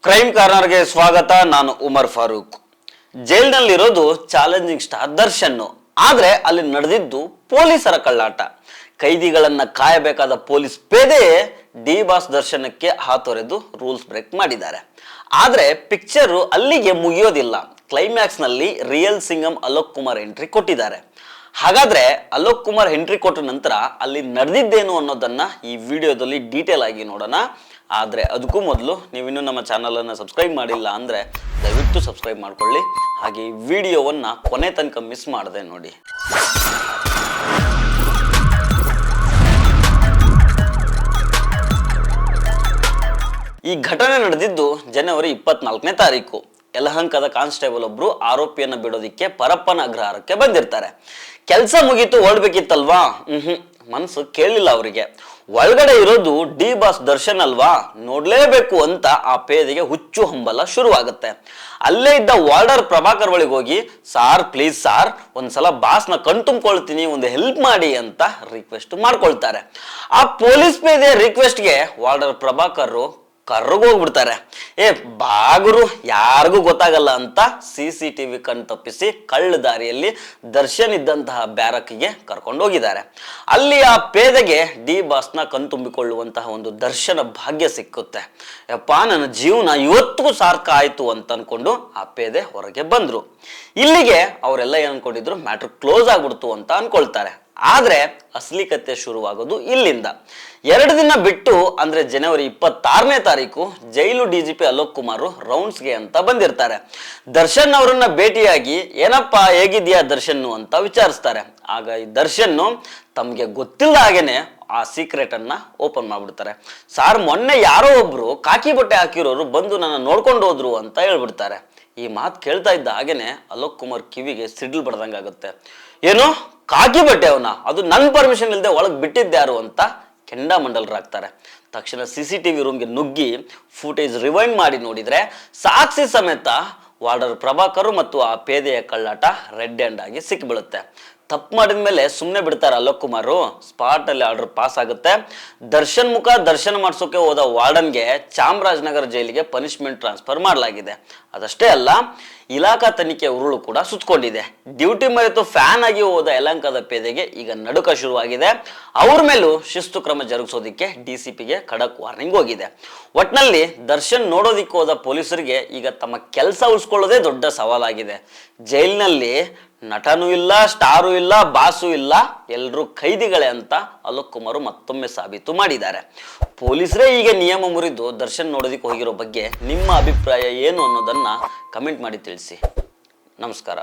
Crime ಕಾರ್ನರ್ಗೆ ಸ್ವಾಗತ. ನಾನು Umar Farooq. ಜೈಲಿನಲ್ಲಿರೋದು challenging star Darshan, ಆದ್ರೆ ಅಲ್ಲಿ ನಡೆದಿದ್ದು ಪೊಲೀಸರ ಕಳ್ಳಾಟ. ಕೈದಿಗಳನ್ನ ಕಾಯಬೇಕಾದ ಪೊಲೀಸ್ ಪೇದೆಯೇ ಡಿ ಬಾಸ್ ದರ್ಶನಕ್ಕೆ ಹಾತೊರೆದು ರೂಲ್ಸ್ ಬ್ರೇಕ್ ಮಾಡಿದ್ದಾರೆ. ಆದ್ರೆ ಪಿಕ್ಚರ್ ಅಲ್ಲಿಗೆ ಮುಗಿಯೋದಿಲ್ಲ. ಕ್ಲೈಮ್ಯಾಕ್ಸ್ ನಲ್ಲಿ ರಿಯಲ್ ಸಿಂಗಂ ಅಲೋಕ್ ಕುಮಾರ್ ಎಂಟ್ರಿ ಕೊಟ್ಟಿದ್ದಾರೆ. ಹಾಗಾದ್ರೆ ಅಲೋಕ್ ಕುಮಾರ್ ಎಂಟ್ರಿ ಕೊಟ್ಟ ನಂತರ ಅಲ್ಲಿ ನಡೆದಿದ್ದೇನು ಅನ್ನೋದನ್ನ ಈ ವಿಡಿಯೋದಲ್ಲಿ ಡೀಟೇಲ್ ಆಗಿ ನೋಡೋಣ. ಆದರೆ ಅದಕ್ಕೂ ಮೊದಲು ನೀವಿನ್ನೂ ನಮ್ಮ ಚಾನಲನ್ನು ಸಬ್ಸ್ಕ್ರೈಬ್ ಮಾಡಿಲ್ಲ ಅಂದರೆ ದಯವಿಟ್ಟು ಸಬ್ಸ್ಕ್ರೈಬ್ ಮಾಡ್ಕೊಳ್ಳಿ. ಹಾಗೆ ಈ ವಿಡಿಯೋವನ್ನು ಕೊನೆ ತನಕ ಮಿಸ್ ಮಾಡದೆ ನೋಡಿ. ಈ ಘಟನೆ ನಡೆದಿದ್ದು ಜನವರಿ 24ನೇ ತಾರೀಕು. ಯಲಹಂಕದ ಕಾನ್ಸ್ಟೇಬಲ್ ಒಬ್ರು ಆರೋಪಿಯನ್ನು ಬಿಡೋದಿಕ್ಕೆ ಪರಪ್ಪನ ಅಗ್ರಹಾರಕ್ಕೆ ಬಂದಿರ್ತಾರೆ. ಕೆಲಸ ಮುಗೀತು, ಹೊರಡ್ಬೇಕಿತ್ತಲ್ವಾ? ಮನಸ್ಸು ಕೇಳಲಿಲ್ಲ ಅವರಿಗೆ. ಒಳಗಡೆ ಇರೋದು ಡಿ ಬಾಸ್ ದರ್ಶನ್ ಅಲ್ವಾ, ನೋಡ್ಲೇಬೇಕು ಅಂತ ಆ ಪೇದೆಗೆ ಹುಚ್ಚು ಹಂಬಲ ಶುರುವಾಗುತ್ತೆ. ಅಲ್ಲೇ ಇದ್ದ ವಾರ್ಡರ್ ಪ್ರಭಾಕರ್ ಒಳಗೆ ಹೋಗಿ, ಸಾರ್ ಪ್ಲೀಸ್ ಸಾರ್, ಒಂದ್ಸಲ ಬಾಸ್ನ ಕಣ್ತುಂಬ್ಕೊಳ್ತೀನಿ, ಒಂದು ಹೆಲ್ಪ್ ಮಾಡಿ ಅಂತ ರಿಕ್ವೆಸ್ಟ್ ಮಾಡ್ಕೊಳ್ತಾರೆ. ಆ ಪೊಲೀಸ್ ಪೇದೆಯ ರಿಕ್ವೆಸ್ಟ್ಗೆ ವಾರ್ಡರ್ ಪ್ರಭಾಕರ್ ಕರ್ಗೋಗ್ಬಿಡ್ತಾರೆ. ಬಾಗುರು ಯಾರಿಗೂ ಗೊತ್ತಾಗಲ್ಲ ಅಂತ CCTV ಕಣ್ ತಪ್ಪಿಸಿ ಕಳ್ಳ ದಾರಿಯಲ್ಲಿ ದರ್ಶನ್ ಇದ್ದಂತಹ ಬ್ಯಾರಕ್ಗೆ ಕರ್ಕೊಂಡು ಹೋಗಿದ್ದಾರೆ. ಅಲ್ಲಿ ಆ ಪೇದೆಗೆ ಡಿ ಬಾಸ್ನ ಕಣ್ತುಂಬಿಕೊಳ್ಳುವಂತಹ ಒಂದು ದರ್ಶನ ಭಾಗ್ಯ ಸಿಕ್ಕುತ್ತೆ. ಯಪ್ಪಾ, ನನ್ನ ಜೀವನ ಇವತ್ತಿಗೂ ಸಾರ್ಥಕ ಆಯ್ತು ಅಂತ ಅನ್ಕೊಂಡು ಆ ಪೇದೆ ಹೊರಗೆ ಬಂದ್ರು. ಇಲ್ಲಿಗೆ ಅವರೆಲ್ಲ ಏನ್ ಅನ್ಕೊಂಡಿದ್ರು, ಮ್ಯಾಟ್ರ್ ಕ್ಲೋಸ್ ಆಗ್ಬಿಡ್ತು ಅಂತ ಅನ್ಕೊಳ್ತಾರೆ. ಆದ್ರೆ ಅಸಲಿ ಕತೆ ಶುರುವಾಗೋದು ಇಲ್ಲಿಂದ. 2 ದಿನ ಬಿಟ್ಟು ಅಂದ್ರೆ ಜನವರಿ 26ನೇ ತಾರೀಕು ಜೈಲು DGP ಅಲೋಕ್ ಕುಮಾರ್ ರೌಂಡ್ಸ್ಗೆ ಅಂತ ಬಂದಿರ್ತಾರೆ. ದರ್ಶನ್ ಅವರನ್ನ ಭೇಟಿಯಾಗಿ, ಏನಪ್ಪಾ ಹೇಗಿದ್ಯಾ ದರ್ಶನ್ ಅಂತ ವಿಚಾರಿಸ್ತಾರೆ. ಆಗ ಈ ದರ್ಶನ್ ತಮ್ಗೆ ಗೊತ್ತಿಲ್ಲದ ಹಾಗೇನೆ ಆ ಸೀಕ್ರೆಟ್ ಅನ್ನ ಓಪನ್ ಮಾಡ್ಬಿಡ್ತಾರೆ. ಸಾರ್, ಮೊನ್ನೆ ಯಾರೋ ಒಬ್ರು ಕಾಕಿ ಬಟ್ಟೆ ಹಾಕಿರೋರು ಬಂದು ನನ್ನ ನೋಡ್ಕೊಂಡು ಹೋದ್ರು ಅಂತ ಹೇಳ್ಬಿಡ್ತಾರೆ. ಈ ಮಾತು ಕೇಳ್ತಾ ಇದ್ದ ಹಾಗೇನೆ ಅಲೋಕ್ ಕುಮಾರ್ ಕಿವಿಗೆ ಸಿಡಿಲ್ ಬಡ್ದಂಗಾಗುತ್ತೆ. ಏನು ಕಾಕಿ ಬಟ್ಟೆ ಅವನ, ಅದು ನನ್ನ ಪರ್ಮಿಷನ್ ಇಲ್ಲದೆ ಒಳಗೆ ಬಿಟ್ಟಿದ್ದ್ಯಾರು ಅಂತ ಕೆಂಡಾಮಂಡಲರಾಗ್ತಾರೆ. ತಕ್ಷಣ CCTV ರೂಮ್ಗೆ ನುಗ್ಗಿ ಫುಟೇಜ್ ರಿವೈಂಡ್ ಮಾಡಿ ನೋಡಿದ್ರೆ ಸಾಕ್ಷಿ ಸಮೇತ ವಾರ್ಡರ್ ಪ್ರಭಾಕರ್ ಮತ್ತು ಆ ಪೇದೆಯ ಕಳ್ಳಾಟ ರೆಡ್ ಹ್ಯಾಂಡ್ ಆಗಿ ಸಿಕ್ಕಿಬೀಳುತ್ತೆ. ತಪ್ಪು ಮಾಡಿದ ಮೇಲೆ ಸುಮ್ಮನೆ ಬಿಡ್ತಾರೆ ಅಲೋಕ್ ಕುಮಾರ್? ಸ್ಪಾಟ್ ಅಲ್ಲಿ ಆರ್ಡರ್ ಪಾಸ್ ಆಗುತ್ತೆ. ದರ್ಶನ್ ಮುಖ ದರ್ಶನ ಮಾಡಿಸೋಕೆ ಹೋದ ವಾರ್ಡನ್ಗೆ ಚಾಮರಾಜನಗರ ಜೈಲಿಗೆ ಪನಿಷ್ಮೆಂಟ್ ಟ್ರಾನ್ಸ್ಫರ್ ಮಾಡಲಾಗಿದೆ. ಅದಷ್ಟೇ ಅಲ್ಲ, ಇಲಾಖಾ ತನಿಖೆ ಉರುಳು ಕೂಡ ಸುತ್ತಕೊಂಡಿದೆ. ಡ್ಯೂಟಿ ಮರೆತು ಫ್ಯಾನ್ ಆಗಿ ಹೋದ ಯಲಹಂಕದ ಪೇದೆಗೆ ಈಗ ನಡುಕ ಶುರುವಾಗಿದೆ. ಅವ್ರ ಮೇಲೂ ಶಿಸ್ತು ಕ್ರಮ ಜರುಗಿಸೋದಿಕ್ಕೆ DCPಗೆ ಖಡಕ್ ವಾರ್ನಿಂಗ್ ಹೋಗಿದೆ. ಒಟ್ನಲ್ಲಿ ದರ್ಶನ್ ನೋಡೋದಿಕ್ಕೆ ಹೋದ ಪೊಲೀಸರಿಗೆ ಈಗ ತಮ್ಮ ಕೆಲಸ ಉಳಿಸ್ಕೊಳ್ಳೋದೇ ದೊಡ್ಡ ಸವಾಲಾಗಿದೆ. ಜೈಲಿನಲ್ಲಿ ನಟನೂ ಇಲ್ಲ, ಸ್ಟಾರು ಇಲ್ಲ, ಬಾಸು ಇಲ್ಲ, ಎಲ್ಲರೂ ಖೈದಿಗಳೇ ಅಂತ ಅಲೋಕ್ ಕುಮಾರ್ ಮತ್ತೊಮ್ಮೆ ಸಾಬೀತು ಮಾಡಿದ್ದಾರೆ. ಪೊಲೀಸರೇ ಈಗ ನಿಯಮ ಮುರಿದು ದರ್ಶನ್ ನೋಡೋದಿಕ್ಕೆ ಹೋಗಿರೋ ಬಗ್ಗೆ ನಿಮ್ಮ ಅಭಿಪ್ರಾಯ ಏನು ಅನ್ನೋದನ್ನ ಕಮೆಂಟ್ ಮಾಡಿ ತಿಳಿಸಿ. ನಮಸ್ಕಾರ.